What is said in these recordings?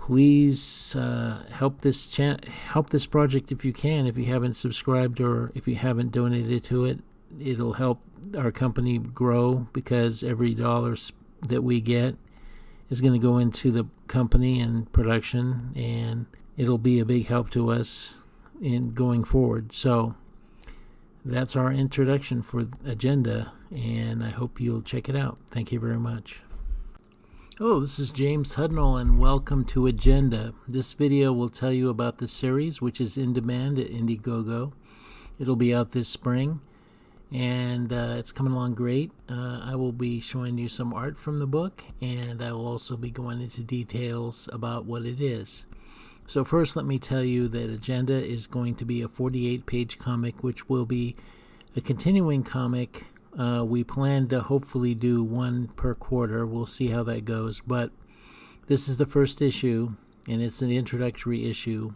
Please help this project if you can. If you haven't subscribed or if you haven't donated to it, it'll help our company grow, because every dollar that we get is going to go into the company and production, and it'll be a big help to us in going forward. So that's our introduction for Agenda, and I hope you'll check it out. Thank you very much. Oh, this is James Hudnall, and welcome to Agenda. This video will tell you about the series, which is in demand at Indiegogo. It'll be out this spring, and it's coming along great. I will be showing you some art from the book, and I will also be going into details about what it is. So first, let me tell you that Agenda is going to be a 48-page comic, which will be a continuing comic. We plan to hopefully do one per quarter. We'll see how that goes. But this is the first issue, and it's an introductory issue.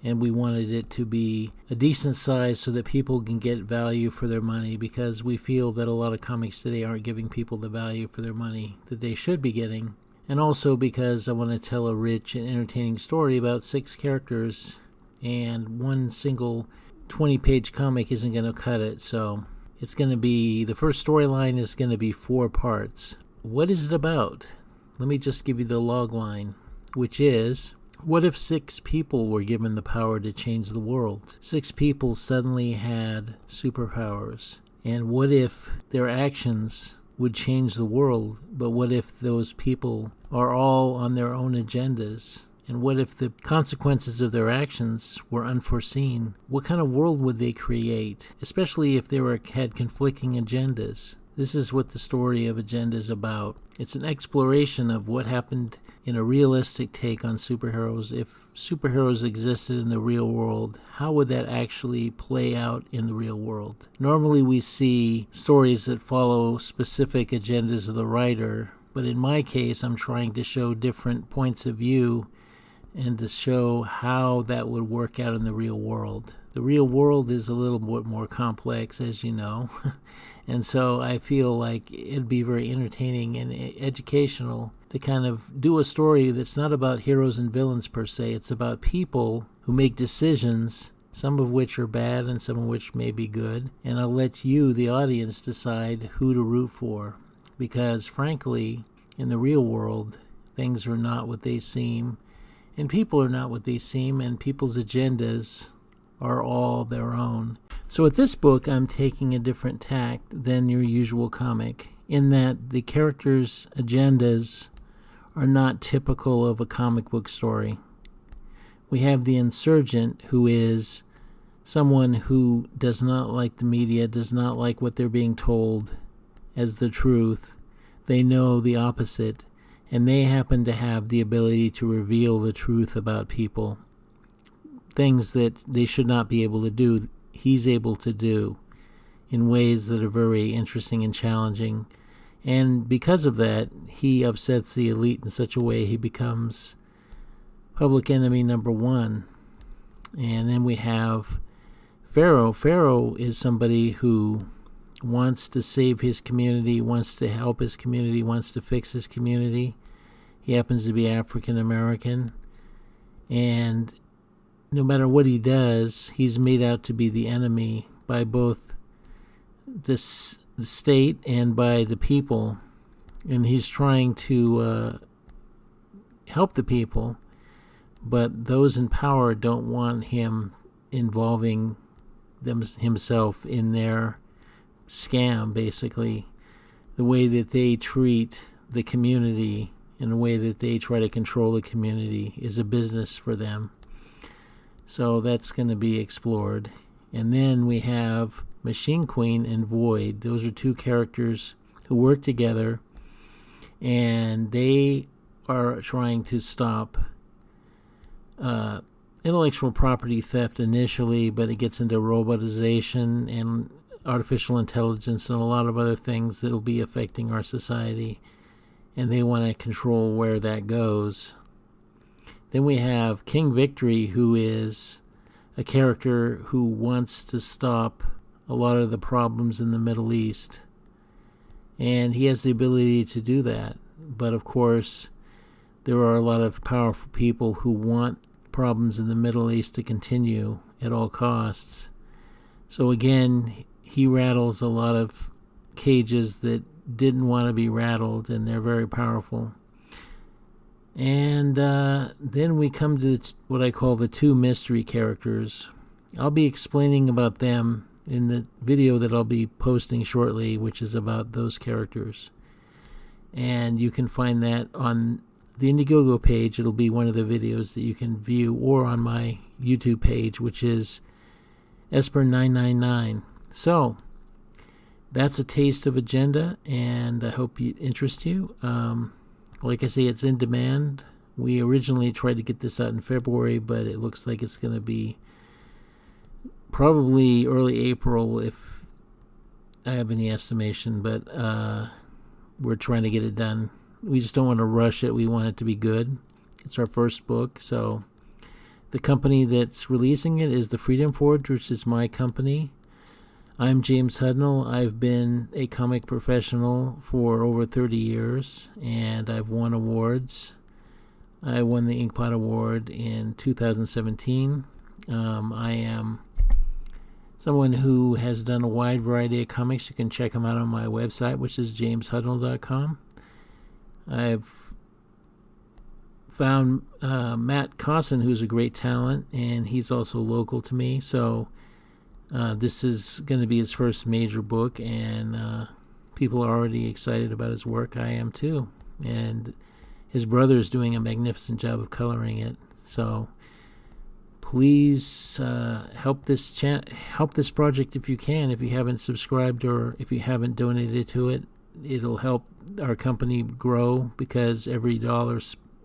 And we wanted it to be a decent size so that people can get value for their money, because we feel that a lot of comics today aren't giving people the value for their money that they should be getting. And also because I want to tell a rich and entertaining story about 6 characters, and one single 20-page comic isn't going to cut it. So it's going to be, the first storyline is going to be 4 parts. What is it about? Let me just give you the log line, which is, what if 6 people were given the power to change the world? 6 people suddenly had superpowers. And what if their actions would change the world, but what if those people are all on their own agendas? And what if the consequences of their actions were unforeseen? What kind of world would they create, especially if they had conflicting agendas? This is what the story of Agenda is about. It's an exploration of what happened in a realistic take on superheroes. If superheroes existed in the real world, how would that actually play out in the real world? Normally we see stories that follow specific agendas of the writer, but in my case I'm trying to show different points of view and to show how that would work out in the real world. The real world is a little bit more complex, as you know, and so I feel like it'd be very entertaining and educational to kind of do a story that's not about heroes and villains per se. It's about people who make decisions, some of which are bad and some of which may be good, and I'll let you, the audience, decide who to root for, because frankly, in the real world, things are not what they seem, and people are not what they seem, and people's agendas are all their own. So with this book, I'm taking a different tack than your usual comic, in that the characters' agendas are not typical of a comic book story. We have the insurgent, who is someone who does not like the media, does not like what they're being told as the truth. They know the opposite, and they happen to have the ability to reveal the truth about people. Things that they should not be able to do, he's able to do in ways that are very interesting and challenging. And because of that, he upsets the elite in such a way he becomes public enemy number 1. And then we have Pharaoh. Pharaoh is somebody who wants to save his community, wants to help his community, wants to fix his community. He happens to be African American, and no matter what he does, he's made out to be the enemy by both the state and by the people, and he's trying to help the people, but those in power don't want him involving himself in their scam, basically. The way that they treat the community and the way that they try to control the community is a business for them. So that's going to be explored. And then we have Machine Queen and Void. Those are 2 characters who work together, and they are trying to stop intellectual property theft initially, but it gets into robotization and artificial intelligence and a lot of other things that will be affecting our society, and they want to control where that goes. Then we have King Victory, who is a character who wants to stop a lot of the problems in the Middle East. And he has the ability to do that. But of course, there are a lot of powerful people who want problems in the Middle East to continue at all costs. So again, he rattles a lot of cages that didn't want to be rattled, and they're very powerful. And then we come to what I call the two mystery characters. I'll be explaining about them in the video that I'll be posting shortly, which is about those characters. And you can find that on the Indiegogo page. It'll be one of the videos that you can view, or on my YouTube page, which is Esper999. So that's a taste of Agenda, and I hope it interests you. Like I say, it's in demand. We originally tried to get this out in February, but it looks like it's going to be probably early April, if I have any estimation. But we're trying to get it done. We just don't want to rush it. We want it to be good. It's our first book, so the company that's releasing it is the Freedom Forge, which is my company. I'm James Hudnall. I've been a comic professional for over 30 years, and I've won awards. I won the Inkpot Award in 2017. I am someone who has done a wide variety of comics. You can check them out on my website, which is jameshudnall.com. I've found Matt Cosson, who's a great talent, and he's also local to me. So this is going to be his first major book, and people are already excited about his work. I am too. And his brother is doing a magnificent job of coloring it. So please help this project if you can. If you haven't subscribed, or if you haven't donated to it, it'll help our company grow, because every dollar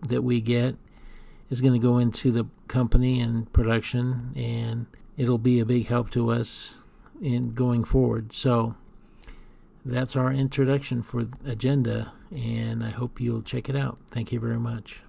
that we get is going to go into the company and production, and it'll be a big help to us in going forward. So that's our introduction for Agenda, and I hope you'll check it out. Thank you very much.